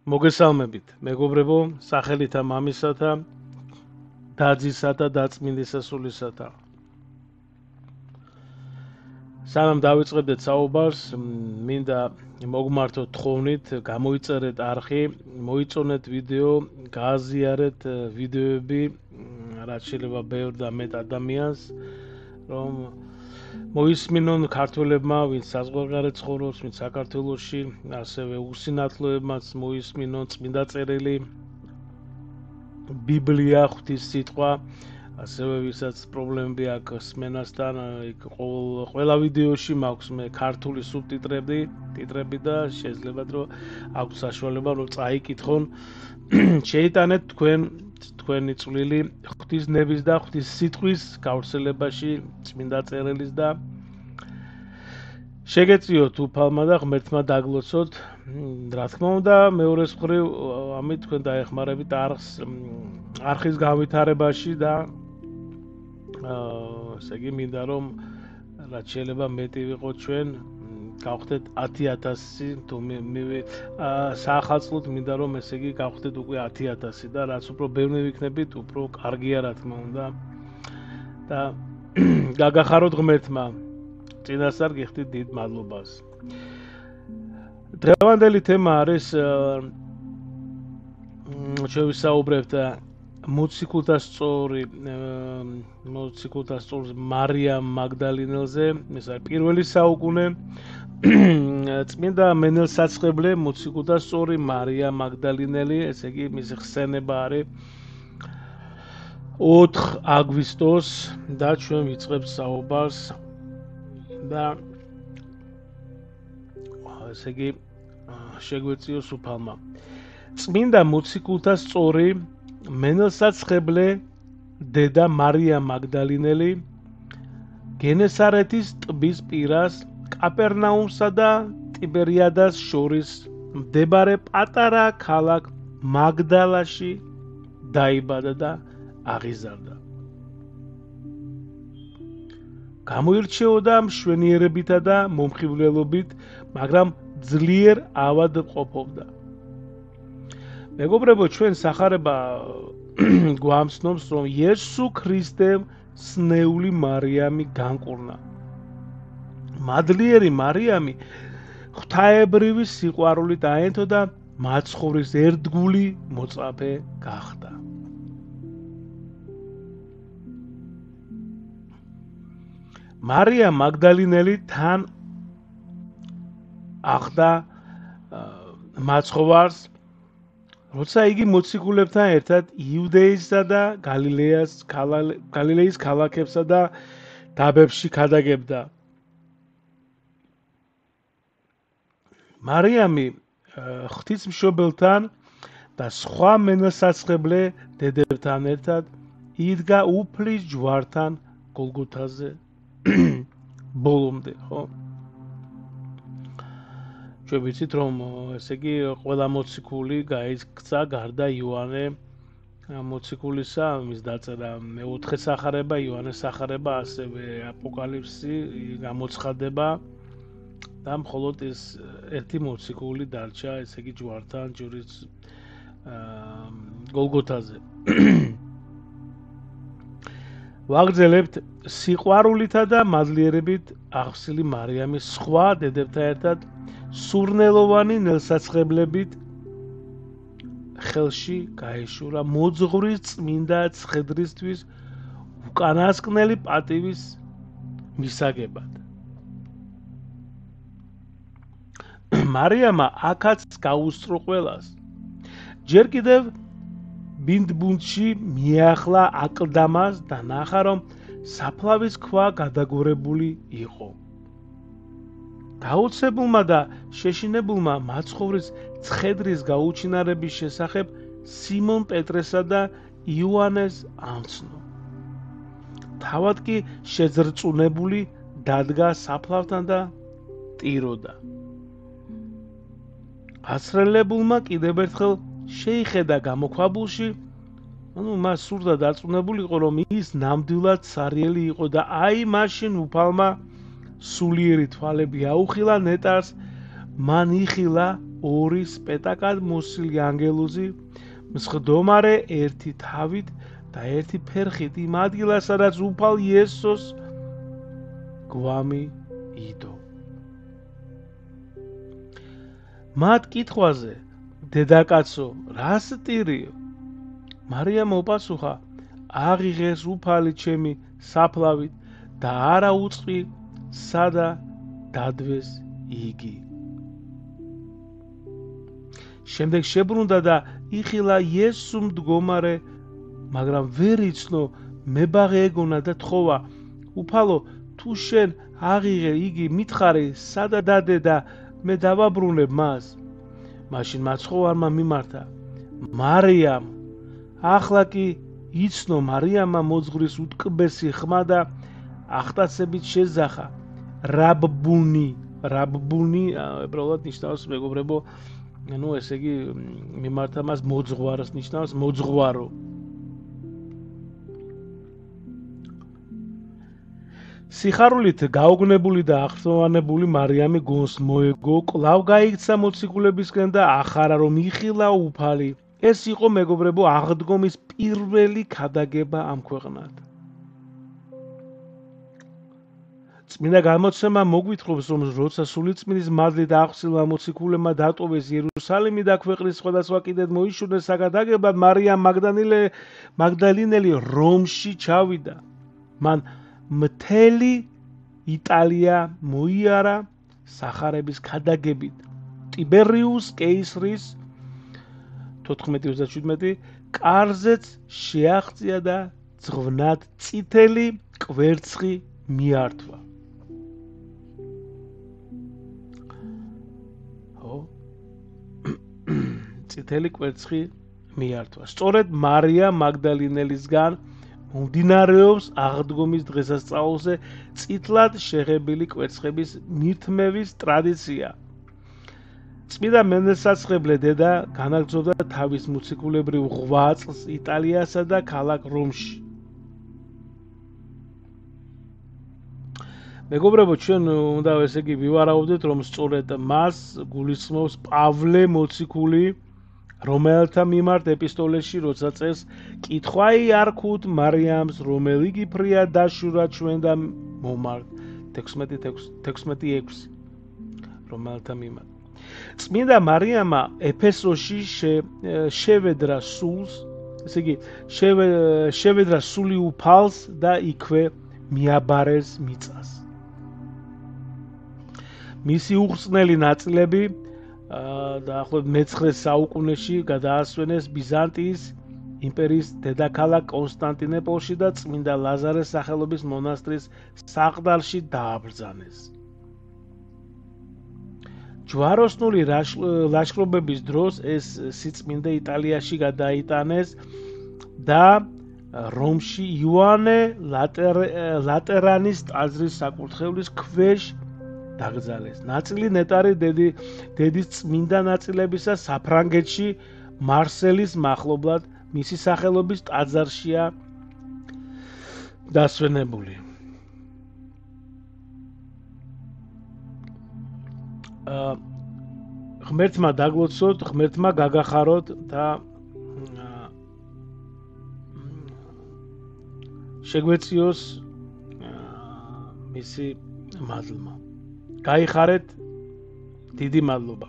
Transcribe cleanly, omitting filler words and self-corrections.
მოგესალმებით, მეგობრებო, სახელითა მამისათა, დაძისათა, დაწმინდისა სულისათა. სანამ დავიწყებდეთ საუბარს, მინდა მოგმართოთ თხოვნით, გამოიწერეთ არხი, მოიწონეთ ვიდეო, გააზიარეთ ვიდეოები, რაც შეიძლება ბევრ და მეტ ადამიანს, რომ მოისმინონ ქართველებმა, ვინც საზღვარგარეთ ცხოვრობს, ვინც საქართველოში, ასევე უსინათლოებმაც მოისმინონ წმინდა წერილი, ბიბლია, ღვთის სიტყვა, ასევე ვისაც პრობლემები აქვს სმენასთან, ყველა ვიდეოში მაქვს მე ქართული სუბტიტრები და შეძლებათ რომ აქვს საშუალება რომ წაიკითხონ, შეიტანეთ თქვენი წვლილი ღვთის ნების და ღვთის სიტყვის გავრცელებაში, წმინდა წერილის და შეგეწიოთ უფალმა და ღმერთმა დაგლოცოთ. რა თქმა უნდა, მეორეს მხრივ ამით თქვენ დაეხმარებით არხის განვითარებაში და ესე იგი მინდა რომ რაც შეიძლება მეტი ვიყოთ ჩვენ, გავხდეთ 10,000 თუ საახალწლოდ მინდა რომ ესე იგი გავხდეთ უკვე 10,000 და რაც უფრო ბევრი ვიქნებით, უფრო კარგია რა თქმა უნდა და გაგახაროთ ღმერთმა. წინასწარ გიხდით დიდ მადლობას. დღევანდელი თემა არის შევისაუბრებთ მოციქულთა სწორ მარიამ მაგდალინელზე, ეს არის პირველი საუკუნე, წმინდა მენელსაცხებლე მოციქულთა სწორი მარიამ მაგდალინელი, ესე იგი მისი ხსენება არის 4 აგვისტოს და ჩვენ ვიწყებთ საუბარს და ესე იგი შეგვეციოს უფალმა. წმინდა მოციქულთა სწორი მენელსაცხებლე დედა მარიამ მაგდალინელი გენესარეთის ტბის პირას კაპერნაუმსა და ტიბერიადას შორის მდებარე პატარა ქალაქ მაგდალაში დაიბადა და აღიზარდა. გამოირჩეოდა მშვენიერებითა და მომხიბვლელობით, მაგრამ ძლიერ ავადმყოფობდა. მეგობრებო, ჩვენ სახარება გვამცნობს, რომ იესო ქრისტემ სნეული მარიამი განკურნა. მადლიერი მარიამი ღვთაებრივი სიყვარულით აენთო და მაცხოვრის ერთგული მოწაფე გახდა. მარიამ მაგდალინელი თან ახდა მაცხოვარს, როცა იგი მოციქულებთან ერთად იუდეისსა და გალილეის ქალაქებსა და დაბებში ქადაგებდა. მარიამი ღვთისმშობელთან და სხვა მენელსაცხებლე დედებთან ერთად იდგა უფლის ჯვართან გოლგოთაზე ბოლომდე, ხო? ჩვენ ვიცით რომ ესე იგი ყველა მოციქული გაიქცა გარდა იოანე მოციქულისა, მის დაწერა მე-4 სახარება, იოანეს სახარება, ასევე აპოკალიფსი გამოცხადება და მხოლოდ ეს ერთი მოციქული დარჩა, ესე იგი ჯვართან ჯვრის გოლგოთაზე. ვაგრძელებთ სიყვარულითა და მადლიერებით აღსილი მარიამის სხვა დედებთან ერთად სურნელოვანი ნელსაცხებლებით ხელში გაეშურა მოძღვრის წმინდა ცხედრისთვის უკანასკნელი პატივის მისაგებად. მარიამა აქაც გაუსწრო ყველას. ჯერ კიდევ ბინდბუნდში მიახლა აკლდამას და ნახა რომ საფლავის ქვა გადაგორებული იყო. გაოცებულმა და შეშინებულმა მაცხოვრის ცხედრის გაუჩინარების შესახებ სიმონ პეტრესა და იოანეს ამცნო. თავად კი შეძრწუნებული დადგა საფლავთან და ტიროდა. გასრელებულმა კიდევ ერთხელ შეიხედა გამოქვაბულში, მას სურდა დარწმუნებულიყო, რომ ის ნამდვილად სარიელი იყო და აი მაშინ უფალმა სულიერი თვალები აუხილა ნეტარს, მან იხილა ორი სპეტაკად მოსილი ანგელოზი მსხდომარე ერთი თავით და ერთი ფერხით იმ ადგილას, სადაც უფალ იესოს გვამი იდო. მათ კითხვაზე, დედაკაცო, რას ტირიო? მარიამ მოპასუხა, აღიღეს უფალი ჩემი საფლავით და არა უწყი სადა დადვეს იგი. შემდეგ შებრუნდა და იხილა იესო მდგომარე, მაგრამ ვერ იცნო მებაღე ეგონა და თხოვა, უფალო, თუ შენ აღიღე იგი მითხარი სადა დადე და მე დავაბრუნებ მას. მაშინ მაცხოვარმა მიმართა, მარიამ. ახლა კი იცნო მარიამმა მოძღვრის უტკბესი ხმა და ახტაცებით შეძახა, რაბბუნი. რაბბუნი ებრაულად ნიშნავს მეგობრებო, ესე იგი მიმართა მას მოძღვარს, ნიშნავს მოძღვარო. სიხარულით გაოგნებული და აღწოვანებული მარიამი გონს მოეგო, კვლავ გაიქცა მოციქულებისკენ და ახარა რომ იხილა უფალი. ეს იყო მეგობრებო აღდგომის პირველი ქადაგება ამ ქვეყნად. წმინდა გამოცემა მოგვითხრობს, რომ როცა სულიწმინდის მადლით აღსილმა მოციქულებმა დატოვეს იერუსალიმი და ქვეყნის სხვადასხვა კიდედ მოიშურეს საკადაგებლად, მარიამ მაგდალინელი რომში ჩავიდა. მან მთელი იტალია მოიარა სახარების ქადაგებით. ტიბერიუს კეისრის 14-17 კარზეც შეაღწია და ძღვნად წითელი კვერცხი მიართვა. წითელი კვერცხი მიართვა. სწორედ მარიამ მაგდალინელისგან მომდინარეობს აღდგომის დღესასწაულზე წითლად შეღებილი კვერცხების მირთმევის ტრადიცია. წმინდა მენელსაცხებლე დედა განაგრძობდა თავის მოციქულებრივ 8 წლს იტალიასა და ქალაქ რომში. მეგობრებო, ჩვენ უნდა ესე იგი ვივარაუდეთ, რომ სწორედ მას გულისხმობს პავლე მოციქული, რომელთა მიმართ ეპისტოლეში როცა წერს, კითხვაი არ ქუთ მარიამს, რომელი გიფრია დაშურა ჩვენ და მომართ. 16:6 რომელთა მიმართ. წმინდა მარიამა ეფესოში შევედრა სულს, ესე იგი შევედრა სული უფალს და იქვე მიაბარეს მიწას. მისი უხრწნელი ნაწილები დაახლოებით მე-9 საუკუნეში გადაასვენეს ბიზანტიის იმპერიის დედაქალაქ კონსტანტინოპოლში და წმინდა ლაზარეს სახელობის მონასტრის საყდარში დააბრძანეს. ჯვაროსნული ლაშქრობების დროს ეს სიწმინდე იტალიაში გადაიტანეს და რომში იოანე ლატერანის ტაძრის საკურთხევლის ქვეშ დაკრძალეს. ნაწილი ნეტარი დედის წმინდა ნაწილებისა საფრანგეთში მარსელის მახლობლად მისი სახელობის ტაძარშია დასვენებული. ღმერთმა დაგლოცოთ, ღმერთმა გაგახაროთ და შეგვეციოს მისი მადლმა. გაიხარეთ, დიდი მადლობა.